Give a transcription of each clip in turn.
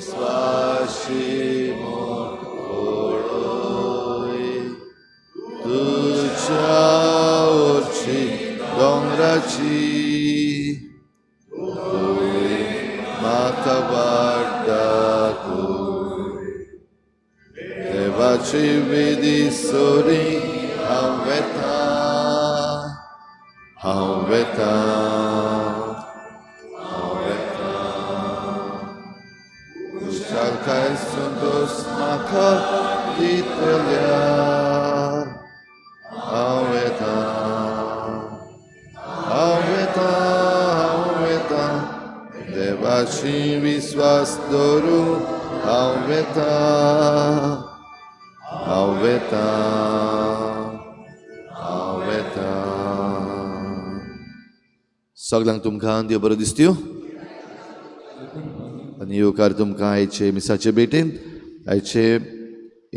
विश्वासी तुझ्या ओरची डोंगराची तुई म्हाका वाडटा देवाची विधी सोरी हांव वेता Shalkai sundos maka ditolya Aweta Devashi viswas doru Aweta Soglang तुमकां देव बरो दिसत्यो आनी येवकार तुमकां आयचे मिसाचे भेटेन आयचे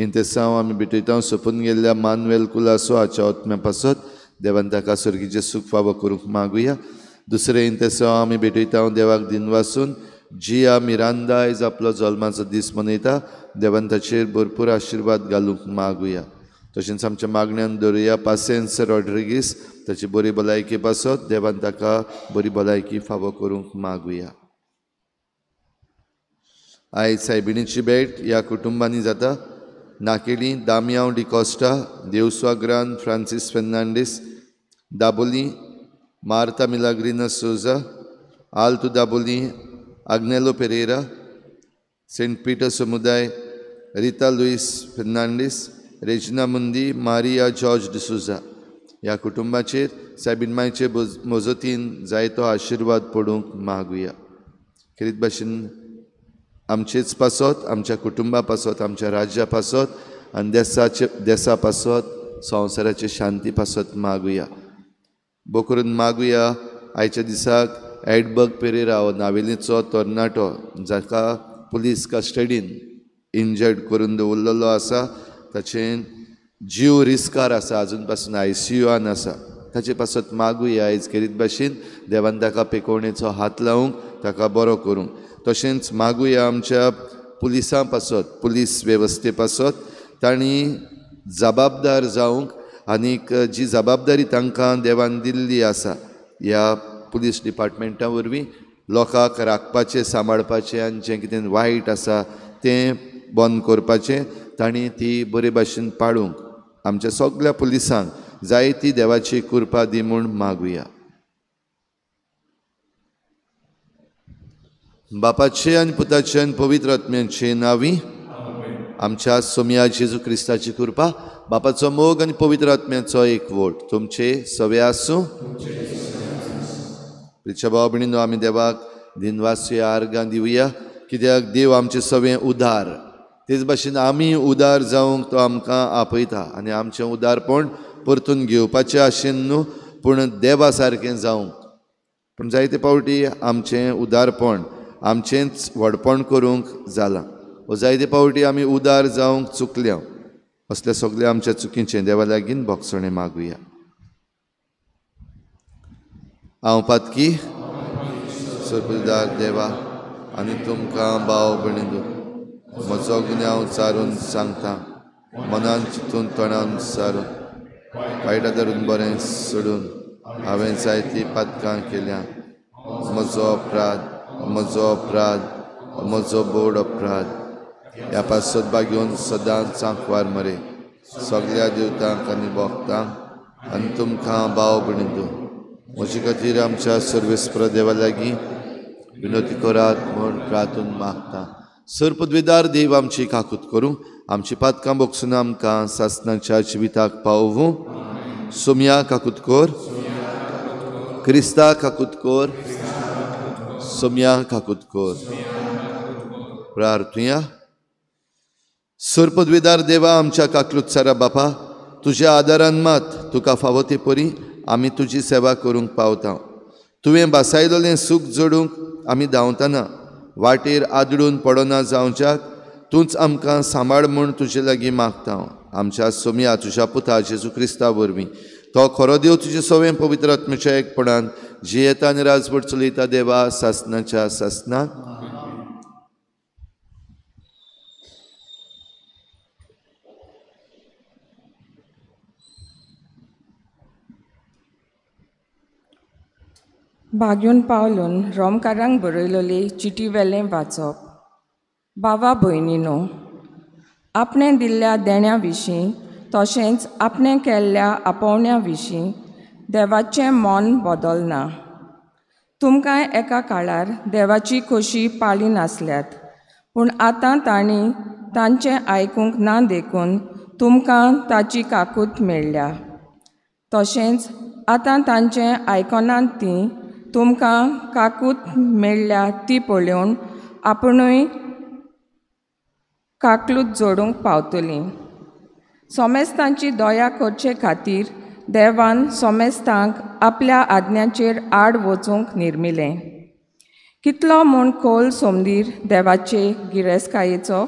इंतेसांव आमी भेटयता सोंपून गेल्ल्या मानुएल कुलासो हाच्या ओतम्या पासत देवान ताका सर्गीचें सूख फावो करूंक मागुया दुसरे इंतेसांव आमी भेटयता देवाक दिनवासून जिया मिरांदा आयज आपलो जल्माचो दीस मनयता देवान ताचेर भरपूर आशिर्वाद घालूंक मागुया तशेंच आमच्या मागण्यान दवरुया पासेन्स रॉड्रिगीस ताची बरी भलायकी पासत देवान ताका बरी भलायकी फावो करूंक मागुया आयज सायबिणीची भेट ह्या कुटुंबांनी जाता नाकेली दामियांव डिकोस्टा देवस्वाग्रान फ्रांसीस फेर्नांडीस दाबोली मार्ता मिलाग्रिना सोजा आल्तो दाबोली आग्नेलो पेरेरा सेंट पीटर समुदाय रिता लुईस फेर्नांडीस रेजिना मुंदी मारिया जॉर्ज डिसुजा ह्या कुटुंबाचेर सायबिणमायचे मोजतीन जायतो आशिर्वाद पडूंक मागुया खेरीत भाशेन आमचेच पासत आमच्या कुटुंबा पासत आमच्या राज्या पासत आनी देशा पासत संवसाराचे शांती पासत मागुया बो करून मागुया आयच्या दिसाक एडबर्ग पेरेरा हो नावेलीचो तरणाटो जाका पुलीस कस्टडीन इंजर्ड करून दवरलेलो आसा ताचें जीव रिस्कार आसा आजून पासून ICUआन आसा ताचे पासत मागुया आयज खेरीत भाशेन देवान ताका पेकोवणेचो हात लावूंक ताका बरो करूंक तशेंच मागुया आमच्या पुलिसां पासत पुलीस वेवस्थे पासत तांणी जबाबदार जावंक आनीक जी जबाबदारी तांकां देवान दिल्ली आसा ह्या पुलीस डिपार्टमेंटा वरवीं लोकांक राखपाचें सांबाळपाचें आनी जें कितें वायट आसा तें बंद करपाचें तांणी ती बरे भाशेन पाळूंक आमच्या सगळ्या पुलिसांक जायती देवाची कृपा दी म्हूण मागुया बापाचे आनी पुताचे आनी पवित्र आत्म्याचे नांवी आमच्या सोम्या जेजू क्रिस्ताची कृपा बापाचो मोग आनी पवित्र आत्म्याचो एकवट तुमचे सवे आसूं प्रिय भाव भयणीनो आमी देवाक दिनवासी आर्गां दिवया कित्याक देव आमचे सवे उदार तेच भाशेन आमी उदार जावंक तो आमकां आपयता आनी आमचें उदारपण परतून घेवपाचें आशेन न्हू पूण देवा सारकें जावंक पूण जायते पावटी आमचें उदारपण आमचेंच व्हडपण करूंक जालां व जायते पावटी आमी उदार जावंक चुकल्या असल्या सगळ्या आमच्या चुकीचें देवा लागीं भोगसणें मागुया हांव पातकी सर्पुदार देवा आनी तुमकां भाव भयणीनो म्हजो गुन्यांव हांव चारून सांगता मनान चिंतून तोंडान सारून वायटा धरून बरें सोडून हांवें जायतीं पातकां केल्या म्हजो बोड अपराध ह्या पासत घेवन सदांच सांकवार मरे सगळ्या देवतांक आनी भक्तांक आनी तुमकां भाव भयणीनो म्हजे खातीर आमच्या सर्वेस्पर देवा लागीं विनोती करात म्हूण प्रार्थून मागता सर्पद्वेदार देव आमची काकूत करूं आमची पातकां भोगसून आमकां सासणाच्या जिविताक पावूं सोम्या काकूत कोर क्रिस्ता काकूत कोर सोम्या काकूत कोर प्रार्थुया सर्पद्वेदार देवा आमच्या काकलुत्सारा बापा तुज्या आदारान मात तुका फावो ते परी आमी तुजी सेवा करूंक पावता तुवें बासायलेलें सूख जोडूंक आमी धांवतना वाटेर आदळून पडना जावच्याक तूंच आमकां सांबाळ म्हूण तुजे लागीं मागता आमच्या सोम्या तुज्या पुता जेजू क्रिस्ता वरवीं तो खरो देव तुजे सवें पवित्र आत्म्याच्या एकपणान जी येता आनी राजवट चलयता देवा सासणाच्या सासणाक बागून पावलून रोमकारांक बरयलोली चिटी वेलें वाचप. भावा भयणीनो, आपणें दिल्ल्या देण्या विशीं तशेंच आपणें केल्ल्या आपोवण्या विशीं देवाचें मन बदलना. तुमकां एका काळार देवाची खोशी पाळी नासल्यात, पूण आतां तांणी तांचें आयकूंक ना देखून तुमकां ताची काकूट मेळ्ळ्या. तशेंच आतां तांचें आयकनात तीं तुमकां काकूट मेळ्ळ्या ती पळोवन आपुणूय काकलूत जोडूंक पावतलीं. सोमेस्तांची दया करचे खातीर देवान सोमेस्तांक आपल्या आज्ञाचेर आड वचूंक निर्मिलें. कितलो म्हूण खोल सोमदीर देवाचे गिरेस्तकायेचो,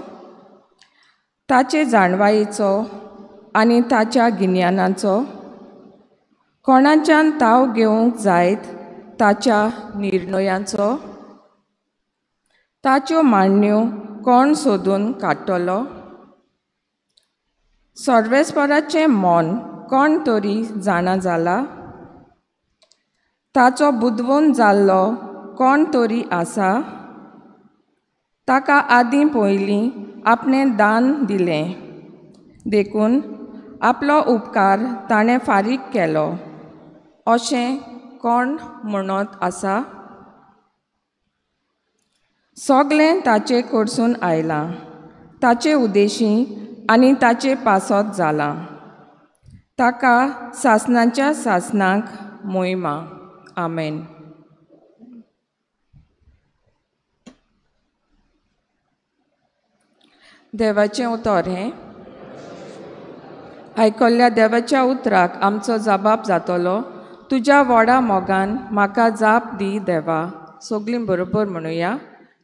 ताचे जाणवायेचो आनी ताच्या गिन्यानाचो. कोणाच्यान ताव घेवंक जायत ताच्या निर्णयांचो, ताच्यो मांडण्यो कोण सोदून काडटलो. सर्वेस्पराचें मन कोण तरी जाणा जाला, ताचो बुदवून जाल्लो कोण तरी आसा. ताका आदीं पयलीं आपणें दान दिलें देखून आपलो उपकार ताणें फारीक केलो अशें कोण म्हणत आसा. सगलें ताचे कडसून आयलां, ताचे उदेशीं आनी ताचे पासत जालां. ताका सासणाच्या सासणांक मोहिमा. आमेन. देवाचें उतर हें. आयकल्ल्या देवाच्या उतराक आमचो जबाब जातलो, तुज्या व्हडा मोगान म्हाका जाप दी देवा. सगलीं बरोबर म्हणुया,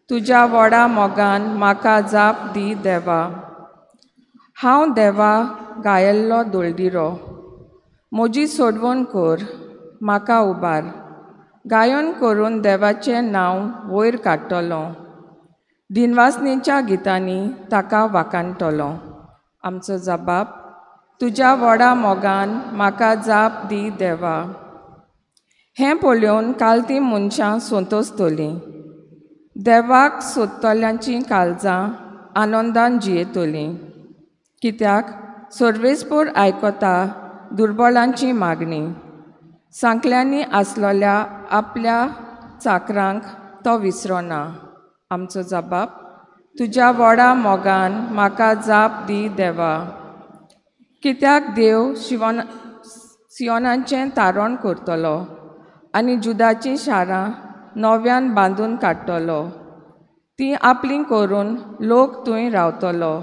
तुज्या व्हडा मोगान म्हाका जाप दी देवा. हांव देवा गायल्लो दोळदिरो, म्हजी सोडवण कर, म्हाका उबार. गायन करून देवाचें नांव वयर काडटलो, दिनवासनेच्या गितांनी ताका वाखाणटलो. आमचो जबाब, तुज्या व्हडा मोगान म्हाका जाप दी देवा. हें पळोवन कालतीं मनशां संतोसतलीं. देवाक सोदतल्यांचीं काळजां आनंदान जियेतलीं. कित्याक सर्वेस्पर आयकता दुर्बळांची मागणी. सांकल्यांनी आसलोल्या आपल्या चाकरांक तो विसरना. आमचो जबाब, तुज्या व्हडा मोगान म्हाका जाप दी देवा. कित्याक देव सियोनाचें तारण करतलो आनी जुदाचीं शारां नव्यान बांदून काडटलो. तीं आपलीं करून लोक थंय रावतलो.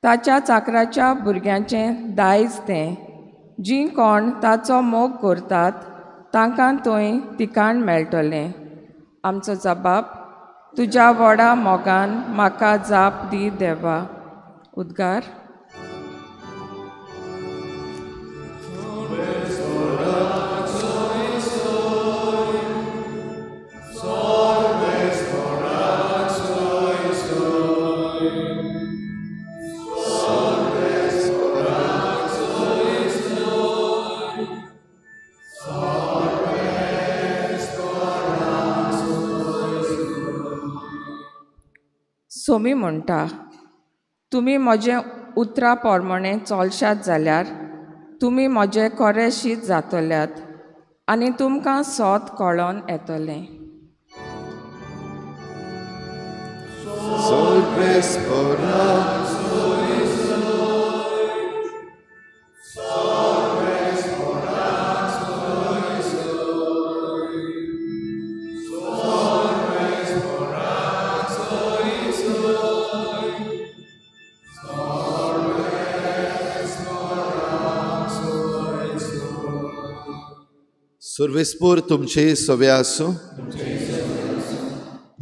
ताच्या चाकराच्या भुरग्यांचें दायज तें. जीं कोण ताचो मोग करतात तांकां थंय तिकाण मेळटलें. आमचो जबाब, तुज्या व्हडा मोगान म्हाका जाप दी देवा. उद्गार. सोमी म्हणटा, तुमी म्हजें उतरां पोरमणें चलशात जाल्यार तुमी म्हजे खरे शीत जातल्यात आनी तुमकां सोत कळोन येतलें. सर्वेस्पूर तुमचे सोबे आसूं.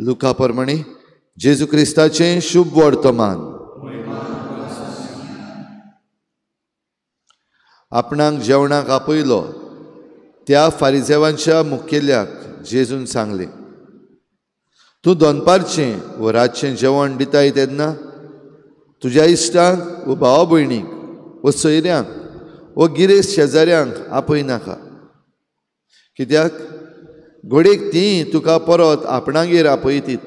लुका परमणी जेजू क्रिस्ताचें शुभ वर्तमान. आपणाक जेवणाक आपयलो त्या फारिसेवांच्या मुखेल्याक जेजून सांगलें, तूं दनपारचें व रातचें जेवण दिताय तेन्ना तुज्या इश्टांक व भावा भयणीक व सोयऱ्यांक व गिरेस्त शेजाऱ्यांक आपयनाका. कित्याक घोडयेक ती तुका परत आपणागेर आपयतीत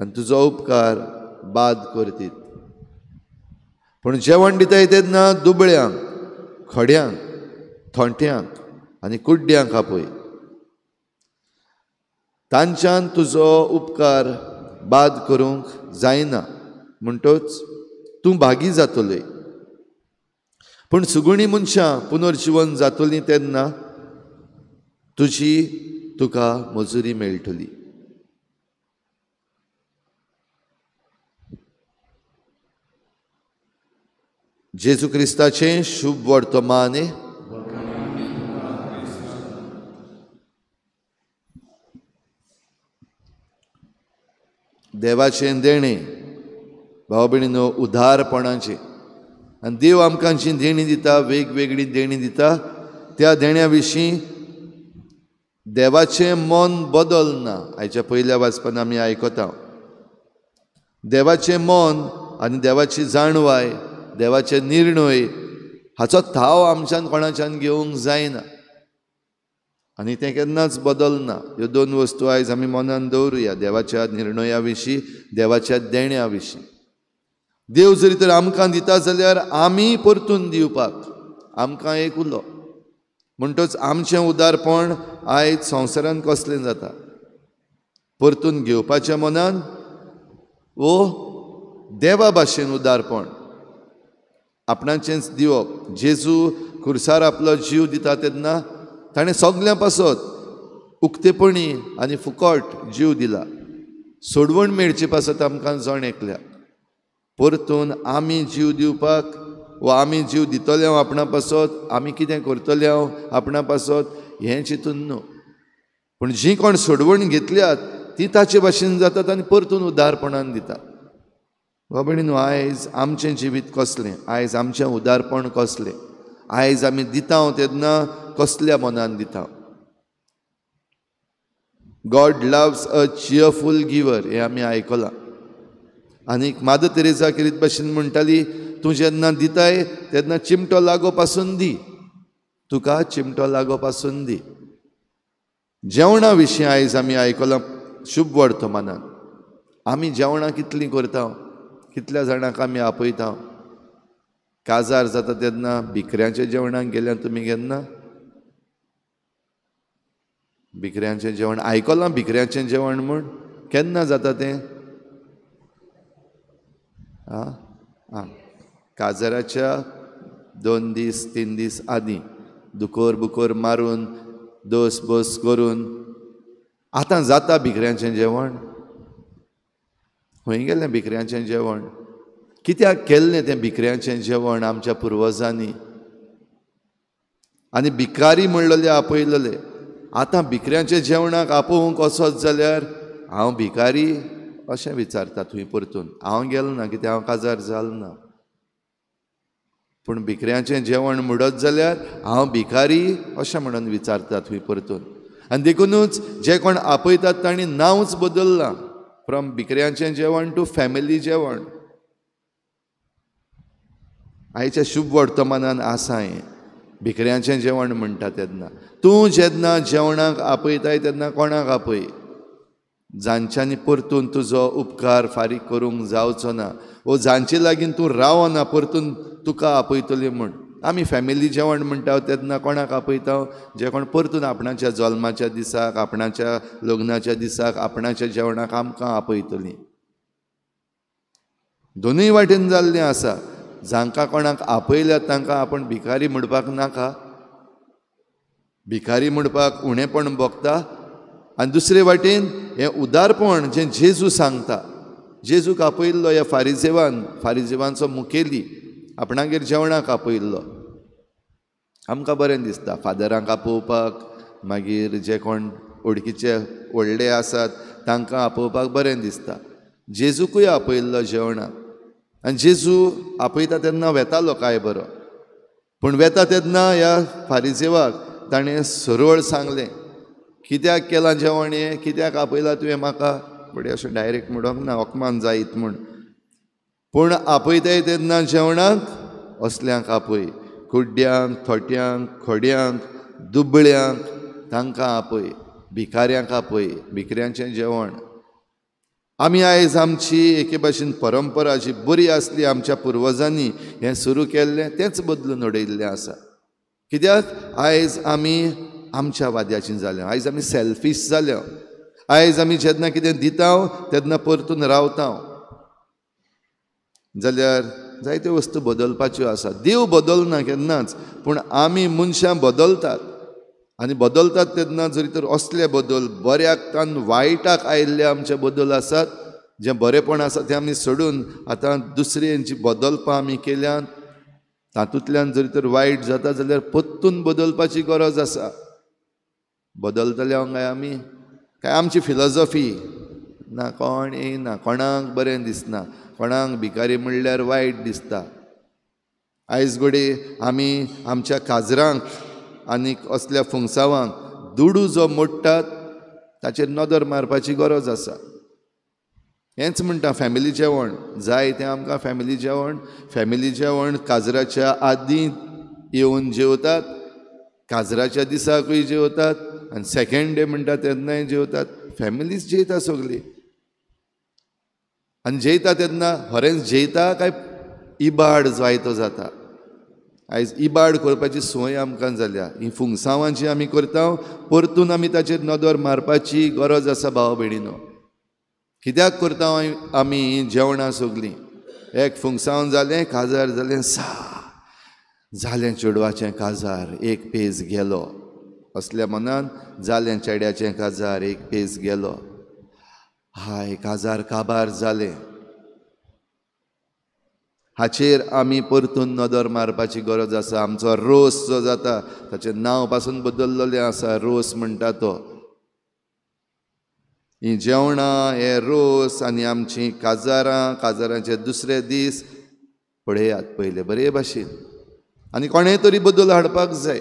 आनी तुजो उपकार बाद करतीत. पूण जेवण दिताय तेन्ना दुबळ्यांक, खड्यांक, थोंट्यांक आनी कुड्ड्यांक आपय. तांच्यान तुजो उपकार बाद करूंक जायना म्हणटच तूं भागी जातलें. पूण सुगुणी मनशां पुनर्जीवन जातलीं तेन्ना तुका मजुरी मेळटली. जेजू क्रिस्ताचें शुभ वर्तमान. देवाचें देणें भाव भयणीनो उदारपणाचें. आनी देव आमकां जी देणी दिता, वेगवेगळी देणी दिता, त्या देण्या विशीं देवाचें मन बदलना. हाच्या पयल्या वाचपान आमी आयकता देवाचें मन आनी देवाची जाणवाय, देवाचे निर्णय हाचो थाव आमच्यान कोणाच्यान घेवंक जायना आनी तें केन्नाच बदलना. ह्यो दोन वस्तू आयज आमी मनान दवरुया, देवाच्या निर्णया विशीं, देवाच्या देण्या विशीं. देव जरी तर आमकां दिता जाल्यार आमी परतून दिवपाक आमकां एक उलो. म्हणटच आमचें उदारपण आयज संवसारान कसलें जाता? परतून घेवपाच्या मनान वो देवा भाशेन उदारपण आपणाचेंच दिवप. जेजू खुर्सार आपलो जीव दिता तेन्ना ताणें सगल्यां पासत उक्तेपणी आनी फुकट जीव दिला. सोडवण मेळची पासत आमकां जण एकल्या. परतून आमी जीव दिवपाक वा आमी जीव दितले हांव आपणा पासत, आमी कितें करतले हांव आपणा पासत हें चिंतून न्हू. पूण जीं कोण सोडवण घेतल्यात ती ताचे भाशेन जातात आनी परतून उदारपणान दिता. बाबडी न्हू, आयज आमचें जिवीत कसलें, आयज आमचें उदारपण कसलें, आयज आमी दिता तेन्ना कसल्या मनान दिता. गॉड लव्स अ चियरफूल गिवर हें आमी आयकलां. आनीक मादर तेरेसा कितें भाशेन म्हणटाली, तूं जेन्ना दिताय तेन्ना चिमटो लागो पासून दी, तुका चिमटो लागो पासून दी. जेवणा विशीं आयज आमी आयकलां शुभ वर्तमानान. आमी जेवणां कितलीं करता, कितल्या जाणांक आमी आपयता. काजार जाता तेन्ना भिकऱ्यांच्या जेवणाक गेल्यार तुमी केन्ना? भिकऱ्यांचें जेवण आयकलां, भिकऱ्यांचें जेवण म्हूण केन्ना जाता तें? काजाराच्या 2 दीस 3 दीस आदीं दुकोर बुकोर मारून दोस बोस करून आतां जाता भिकऱ्यांचें जेवण. खंय गेलें भिकऱ्यांचें जेवण? कित्याक केल्लें तें भिकऱ्यांचें जेवण आमच्या पुर्वजांनी? आनी भिकारी म्हणलेले आपयलेले. आतां भिकऱ्यांच्या जेवणाक आपोवंक वचत जाल्यार हांव भिकारी अशें विचारता थंय परतून. हांव गेलो ना कित्याक हांव काजार जालो ना. पूण भिकऱ्यांचें जेवण म्हणत जाल्यार हांव भिकारी अशें म्हणून विचारता थंय परतून. आनी देखूनच जे कोण आपयतात तांणी नांवच बदल्लां फ्रॉम भिकऱ्यांचें जेवण टू फॅमिली जेवण. आयच्या शुभ वर्तमानान आसा हें भिकऱ्यांचें जेवण म्हणटा तेन्ना. तूं जेन्ना जेवणाक आपयताय तेन्ना कोणाक आपय? जांच्यांनी परतून तुजो उपकार फारीक करूंक जावचो ना, वो जांचे लागीं तूं रावना परतून तुका आपयतले म्हूण. आमी फॅमिली जेवण म्हणटा तेन्ना कोणाक आपयता? जे कोण परतून आपणाच्या जल्माच्या दिसाक, आपणाच्या लग्नाच्या दिसाक, आपणाच्या जेवणाक आमकां आपयतलीं. दोनूय वाटेन जाल्लें आसा. जांकां कोणाक आपयल्यात तांकां आपण भिकारी म्हणपाक नाका. भिकारी म्हणपाक उणेपण भोगता. आनी दुसरे वाटेन हें उदारपण जें जेजू सांगता. जेजूक आपयल्लो ह्या फारिजेवांचो मुखेली आपणागेर जेवणाक आपयल्लो. आमकां बरें दिसता फादरांक आपोवपाक, मागीर जे कोण वळखीचे व्हडले आसात तांकां आपोवपाक बरें दिसता. जेजूकूय आपयल्लो जेवणाक. आनी जेजू आपयता तेन्ना वेतालो काय बरो. पूण वेता तेन्ना ह्या फारिजेवाक ताणें सरळ सांगलें, कित्याक केलां जेवण हें, कित्याक आपयलां तुवें म्हाका? फुडें अशें डायरेक्ट म्हणोंक ना ओकमान जायत म्हूण. पूण आपयताय तेन्ना जेवणाक असल्यांक आपय. कुड्ड्यांक, थोट्यांक, खड्यांक, दुबळ्यांक तांकां आपय. भिकाऱ्यांक आपय, भिकऱ्यांचें जेवण. आमी आयज आमची एके भाशेन परंपरा जी बरी आसली आमच्या पुर्वजांनी हें सुरू केल्लें तेंच बदलून उडयल्लें आसा. कित्याक आयज आमी आमच्या वाद्याचीं जाल्या, आयज आमी सॅल्फीश जाल्या. आयज आमी जेन्ना कितें दिता तेन्ना परतून रावता. जाल्यार जायत्यो वस्तू बदलपाच्यो आसा. देव बदलना केन्नाच, पूण आमी मनशां बदलतात. आनी बदलतात तेन्ना जरी तर असले बदल बऱ्याक वायटाक आयिल्ले आमचे बदल आसात, जें बरेपण आसा तें आमी सोडून आतां दुसऱ्यांची बदलपां आमी केल्यात. तातूंतल्यान जरी तर वायट जाता जाल्यार परतून बदलपाची गरज आसा. बदलतले काय आमी? काय आमची फिलॉसॉफी ना? कोण येयना, कोणाक बरें दिसना, कोणाक भिकारी म्हणल्यार वायट दिसता. आयज घोडी आमी आमच्या काजरांक आनीक असल्या फुंगसावांक दुडू जो मोडटात ताचेर नदर मारपाची गरज आसा. हेंच म्हणटा फॅमिली जेवण जाय तें आमकां. फॅमिली जेवण काजराच्या आदीं येवन जेवतात, काजराच्या दिसाकूय जेवतात, आनी सेकेंड डे म्हणटा तेन्नाय जेवतात. फॅमिलीच जेयता सगळीं. आनी जेयता तेन्ना खरेंच जेयता काय इबाड जायतो जाता? आयज इबाड करपाची संवय आमकां जाल्या. ही फुंगसांवां जीं आमी करता परतून आमी ताचेर नदर मारपाची गरज आसा भाव भयणीनो. कित्याक करता आमी हीं जेवणां सगळीं? एक फुंगसांव जालें, काजार जालें, जालें चेडवाचें काजार, एक पेज गेलो. असल्या मनान जालें चेड्याचें काजार, एक पेज गेलो. हाय काजार काबार जालें. हाचेर आमी परतून नदर मारपाची गरज आसा. आमचो रोस जो जाता ताचें नांव पासून बदललेलें आसा, रोस म्हणटा तो. हीं जेवणां, हे रोस आनी आमचीं काजारां, काजारांचे दुसरे दीस पळयात पयले बरे भाशेन. आनी कोणेय तरी बदल हाडपाक जाय.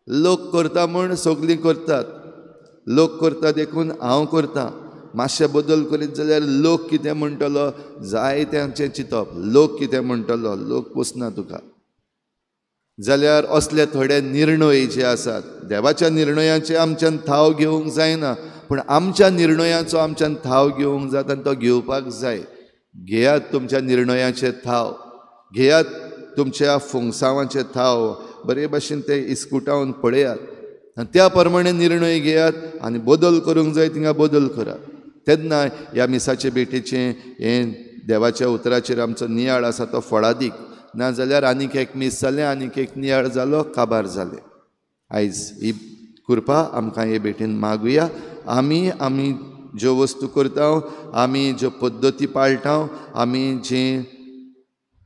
लोक करता म्हूण सगळीं करतात. लोक करता देखून हांव करतां. मातशें बदल करीत जाल्यार लोक कितें म्हणटलो जाय तेंचें चिंतप. लोक कितें म्हणटलो, लोक पोसना तुका. जाल्यार असले थोडे निर्णय जे आसात, देवाच्या निर्णयाचे आमच्यान थाव घेवंक जायना, पूण आमच्या निर्णयाचो आमच्यान थाव घेवंक जाता आनी तो घेवपाक जाय. घेयात तुमच्या निर्णयाचे थाव, घेयात तुमच्या फुंगसांवाचे थाव. बरे भाशेन ते इस्कुटावन पळयात आनी त्या प्रमाणे निर्णय घेयात आनी बदल करूंक जाय थिंगा बदल करात. तेन्ना ह्या मिसाचे भेटेचें हें देवाच्या उतराचेर आमचो नियाळ आसा तो फळादीक. नाजाल्यार आनीक एक मीस जालें, आनीक एक नियाळ जालो, काबार जालें. आयज ही कृपा आमकां हे भेटेन मागुया. आमी ज्यो वस्तू करता, आमी ज्यो पद्दती पाळटा, आमी जीं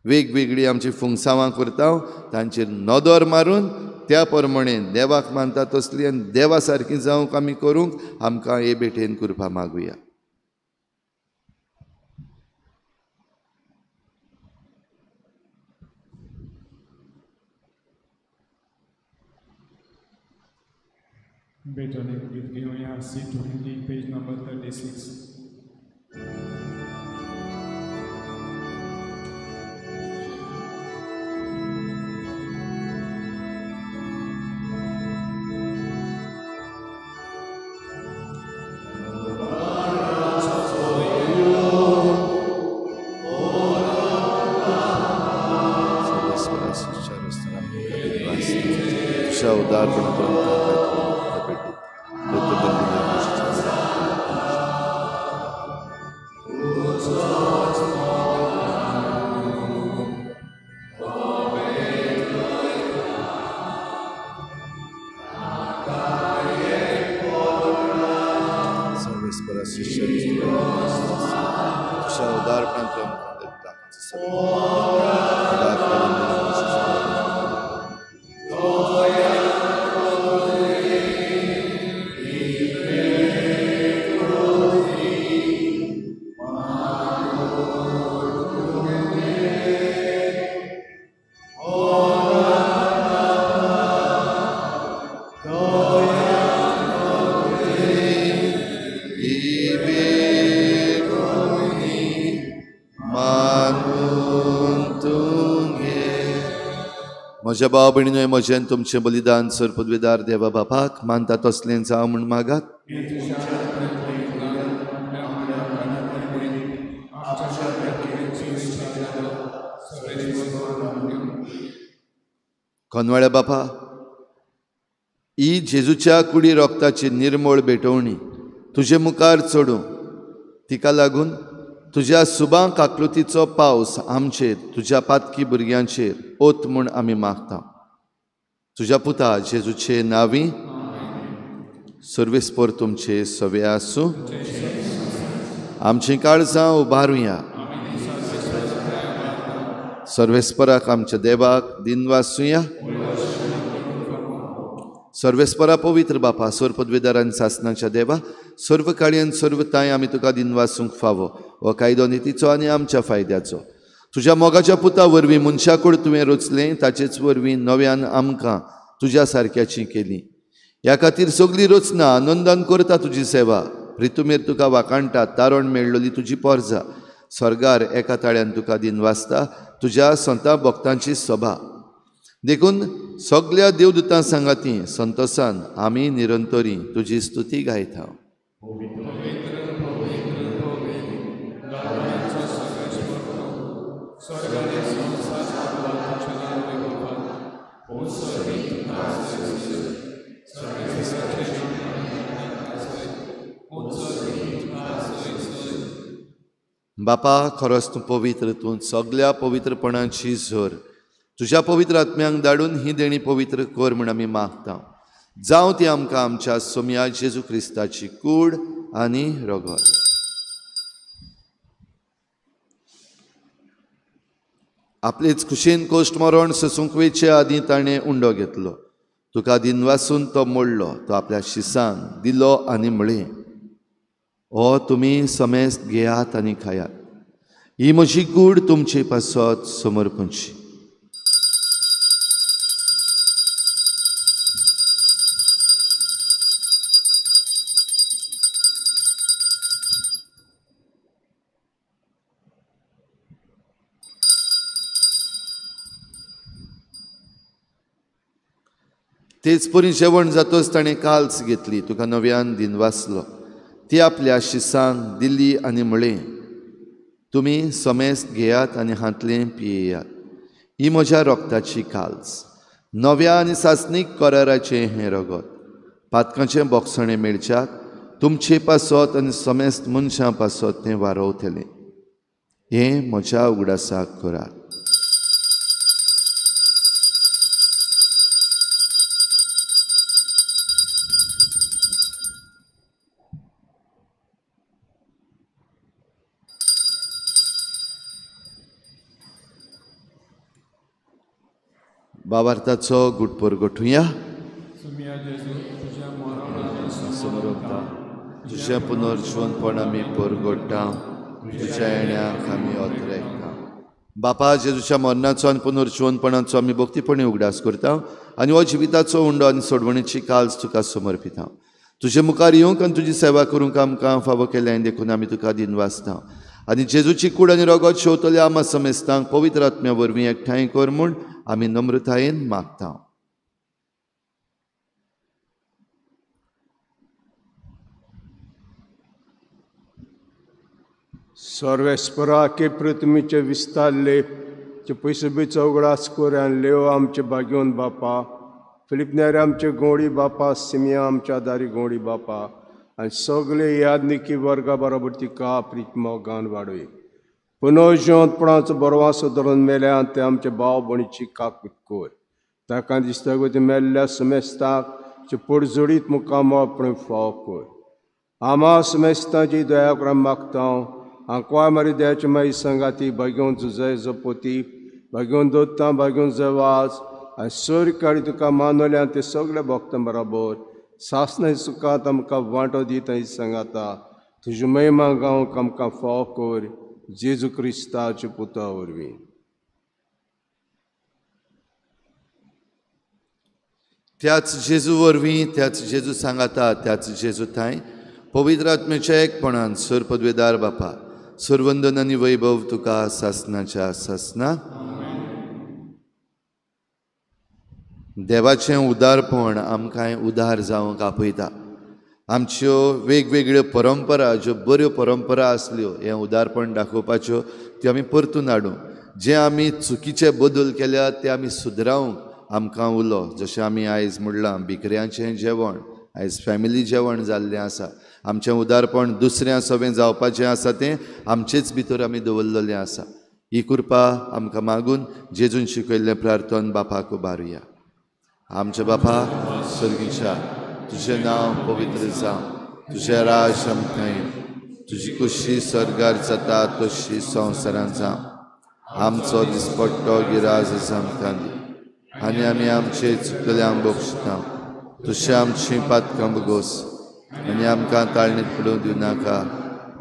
वेगवेगळीं आमची फुंगसांवां करता तांचेर नदर मारून त्या प्रमाणे देवाक मानता तसली आनी देवा सारकीं जावंक आमी करूंक आमकां हे भेटेन कृपा मागुया. बेटोने गीत घेऊया सी टू हिंदी पेज नंबर 36. म्हज्या भाव भयणींनो, म्हजें तुमचें बलिदान सर पदवेदार देवा बापाक मानता तसलें जावं म्हूण मागात. कोनवाळ्या बापा, ही जेजूच्या कुडी रोगताची निर्मळ भेटवणी तुजे मुखार चडूं, तिका लागून तुज्या सुबां काकलुतीचो पावस आमचेर, तुज्या पातकी भुरग्यांचेर ओत म्हूण आमी मागता. तुज्या पुता जेजूचे नांवी सर्वेस्पर तुमचे सवे आसूं. आमचीं काळजां उबारुया. सर्वेस्पराक आमच्या देवाक दिन वासुया. सर्वेस्परा पवित्र बापा, सर पदवेदारांनी सासनाच्या देवा, सर्व काळी आनी सर्व ताय आमी तुका दिन वासूंक फावो. हो कायदो नितीचो आनी आमच्या फायद्याचो. तुज्या मोगाच्या पुता वरवीं मनशाकूड तुवें रचलें, ताचेच वरवीं नव्यान आमकां तुज्या सारक्याची केली. ह्या खातीर सगळीं रचना आनंदान करता तुजी सेवा. रितुमेर तुका वाकाणटा तारण मेळ्ळोली तुजी पोरजां. स्वर्गार एका ताळ्यान तुका दिन वाजता तुज्या संता भक्तांची सभा. देखून सगळ्या देवदूतां सांगाती संतोसान आमी निरंतरी तुजी स्तुती गायता. बापा, खरोच तूं पवित्र, तूं सगळ्या पवित्रपणाची झर. तुज्या पवित्र आत्म्यांक धाडून ही देणी पवित्र कर म्हूण आमी मागता. जावं ती आमकां आमच्या सोम्या जेजू क्रिस्ताची कूड आनी रगत. आपलेच खुशेन कोश्ट मरण ससूंक वेचे आदीं ताणें उंडो घेतलो. तुका दिन वासून तो मोडलो. तो आपल्या शिसांक दिलो आनी म्हळें, हो तुमी समेस्त घेयात आनी खायात. ही म्हजी कूड तुमचे पासत समर्पणची. तेच परी जेवण जातच ताणें काल्स घेतली. तुका नव्यान दिन वासलो. ती आपल्या शिसांक दिल्ली आनी म्हळें, तुमी समेस्त घेयात आनी हातलें पियेयात. ही म्हज्या रोगताची काल्स, नव्या आनी सासनीक कराराचें हें रगत. पातकाचें बोगसणें मेळच्याक तुमचे पासत आनी समेस्त मनशां पासत तें वारवतलें. हें म्हज्या उगडासाक करात. भावार्थाचो गुटपर गोठुया. तुज्या पुनर्जीवनपण आमी परगट्टा. तुज्या येण्याक आमी ओतरेकता. बापा, जेजूच्या मरणाचो आनी पुनर्जीवनपणाचो आमी भक्तीपणी उगडास करता आनी हो जिविताचो उंडो आनी सोडवणेची काल्स तुका समर्पिता. तुजे मुखार येवंक आनी तुजी सेवा करूंक आमकां फावो केल्यान देखून आमी तुका दिन वाजता. आनी जेजूची कूड आनी रगत शेवतल्या आमा समेस्तांक पवित्र आत्म्या वरवीं एकठांय कर म्हूण आमी नम्रतायेन मागता. सर्वेस्परा के पृथ्वीचे विस्तारले चे पयसुबीचो उगडास कर आनी लेव आमचे भाग्योन बापा. फिलिपनेर आमचे गोडी बापा. सिमिया आमच्या दारी गोडी बापा. आनी सगळे यादनिकी वर्गा बरोबर तिका प्रितमोगान वाडय. पुनर्जीवनपणाचो बरवासो धरून मेल्यान ते आमचे भाव भयणीची काकूट कर. ताका दिसता ते मेल्ल्या समेस्ताक पडजोडीत मुखामळपणे फाव कर. आमा समेस्तांची दया करून मागता. आंकवाय मारी देयाची माई संगाती भाग्योन झुजय जपोती भाग्योन दोत्तां भाग्योन जवाज आनी सर काळी तुका मानवल्यान ते सगळे भक्तां बरोबर सासना सुखांत आमकां वांटो दिता ही सांगाता. तुजी महिमा गावंक आमकां फाव कर. जेजू क्रिस्ताच्या पुता वरवीं. त्याच जेजू वरवीं, त्याच जेजू सांगाता, त्याच जेजू थंय पवित्र आत्म्याच्या एकपणान सर पदवेदार बापा, सर्वंदन आनी वैभव तुका सासनाच्या सासना. देवाचें उदारपण आमकां उदार जावंक आपयता. आमच्यो वेगवेगळ्यो परंपरा ज्यो बऱ्यो परंपरा आसल्यो हें उदारपण दाखोवपाच्यो त्यो आमी परतून हाडूं. जे आमी चुकीचे बदल केल्या ते आमी सुदरावंक आमकां उलो. जशें आमी आयज म्हणलां भिकऱ्यांचें जेवण आयज फॅमिली जेवण जाल्लें आसा. आमचें उदारपण दुसऱ्या सवें जावपाचें आसा तें आमचेच भितर आमी दवरलेलें आसा. ही कृपा आमकां मागून जेजून शिकयल्लें प्रार्थन बापाक उबारुया. आमचे बापा स्वर्गीच्या, तुजें नांव पवित्र जावं, तुजें राज आमकां येवं, तुजी कुशी स्वर्गार जाता तशी संवसारांत जावं. आमचो दिसपट्टो गिराज आमकां दी आनी आमी आमचे चुकल्यांक बक्षिता. तशें आमची पातकां बगोस आनी आमकां ताळणेत पडूंक दिवं नाका,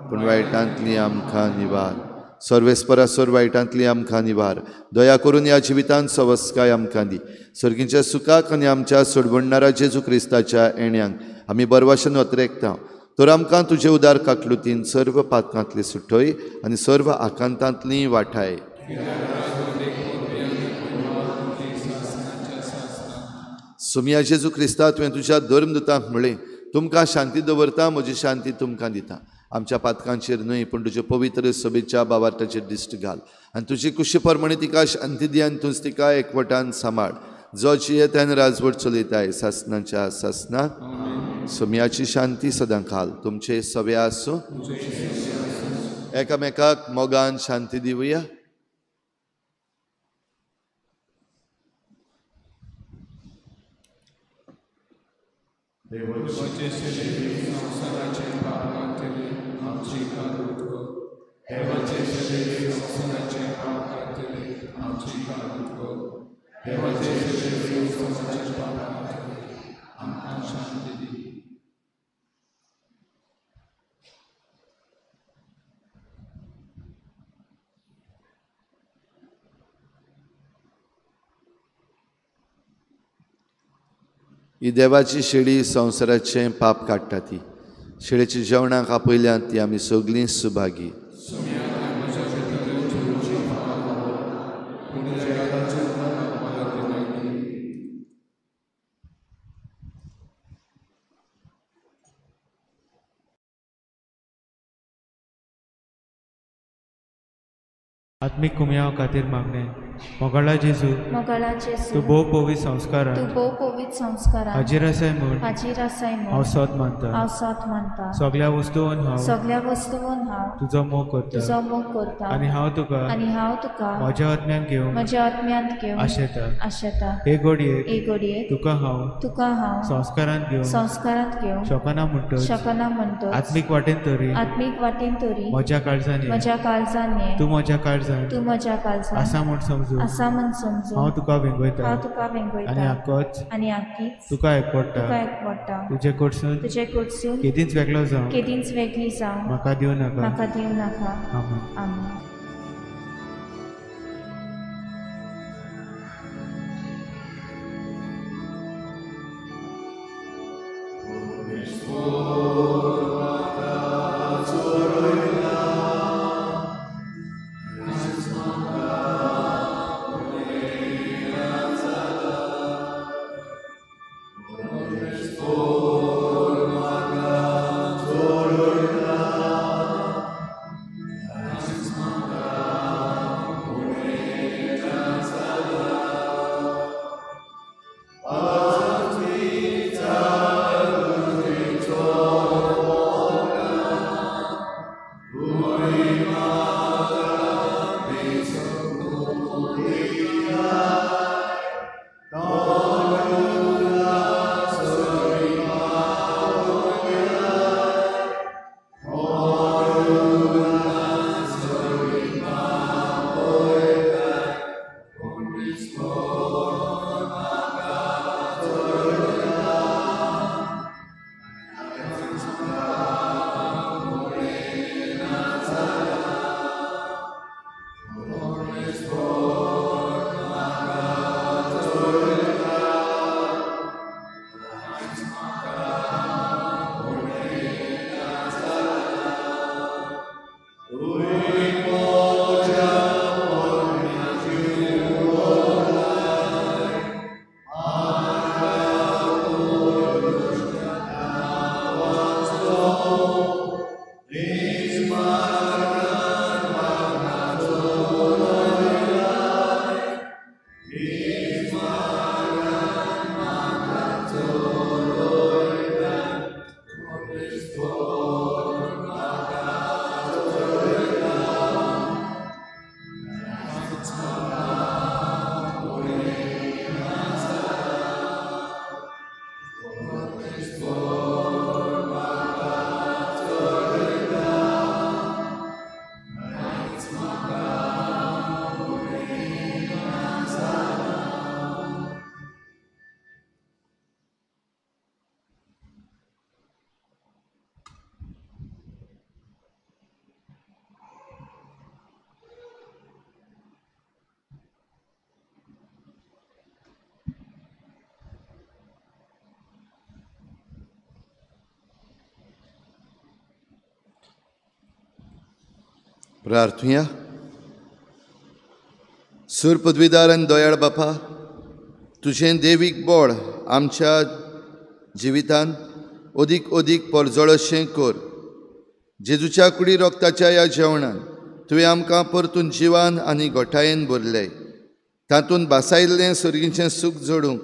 पूण वायटांतली आमकां निवार. सर्वेस्परासोर वायटांतली आमकां निवार. दया करून ह्या जिवितांत सवस्काय आमकां दी. सर्गीच्या सुखाक आनी आमच्या सोडवणणारा जेजू क्रिस्ताच्या येण्याक आमी बरवाशेन वतरेकता. तर आमकां तुजे उदार काकलुतीन सर्व पातकांतली सुटय आनी सर्व आकांतांतली वाठाय. सुमया जेजू क्रिस्ता तुवें तुज्या धर्मदुतांक म्हळें, तुमकां शांती दवरता, म्हजी शांती तुमकां दिता. आमच्या पातकांचेर न्हय पूण तुज्या पवित्र सभेच्या बाबार्ताचेर दिश्ट घाल आनी तुजी कुशी परमणी तिका शांती दी आनी तूंच तिका एकवटान सांबाळ. जो जियेतान राजवट चलयताय सासनाच्या सासनाक सुमयाची शांती सदां घाल. तुमचे सवे आसूं. एकामेकाक मोगान शांती दिवया. ही देवाची शेळी संवसाराचें पाप काडटा. ती शेळेच्या जेवणाक आपयल्यात ती आमी सगळीं सुभागी. आत्मिक कुमयाव खातीर मागणे. मोगळा जेजू, तूं भोव पवित्र संस्कारांत हाजीर आसाय म्हूण हांव सत मानता. सगळ्या वस्तूंत हांव तुजो मोग करता आनी हांव तुका म्हज्या आत्म्यांत घेवंक आशेता. हे घडयेक तुका हांव संस्कारांत घेवंक शकना म्हणटच आत्मीक वाटेन तरी म्हज्या काळजांनी तूं म्हज्या काळजांत आसा म्हूण समजून हांव तुका वेंगयता आनी आख्खीच तुका एकवटा. तुजे कडसून केदींच वेगळी जावं म्हाका दिवं नाका. आमेन. प्रार्थुया. सूर पदवीदार आनी दोयाळ बापा, तुझें देवीक बोळ आमच्या जिवितान अदीक अदीक परजळशें कर. जेजूच्या कुडी रोगताच्या ह्या जेवणान तुवें आमकां परतून जिवान आनी घोटायेन भरलें. तातूंत भासायिल्लें सर्गीचें सूख जोडूंक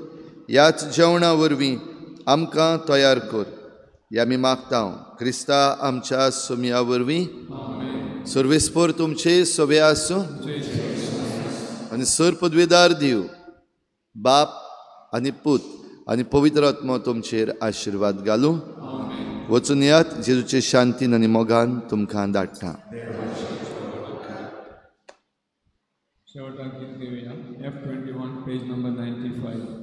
ह्याच जेवणा वरवीं आमकां तयार कर. हें आमी मागतां क्रिस्ता आमच्या सुमया वरवीं. सर्वेस्पर तुमचे सवे आसूं आनी सर पदवीदार दिव बाप आनी पूत आनी पवित्र आत्मा तुमचेर आशिर्वाद घालूं. वचून यात जेजूचे शांतीन आनी मोगान तुमकां धाडटा. शेवटाक गीत घेवया. F21 page number 95.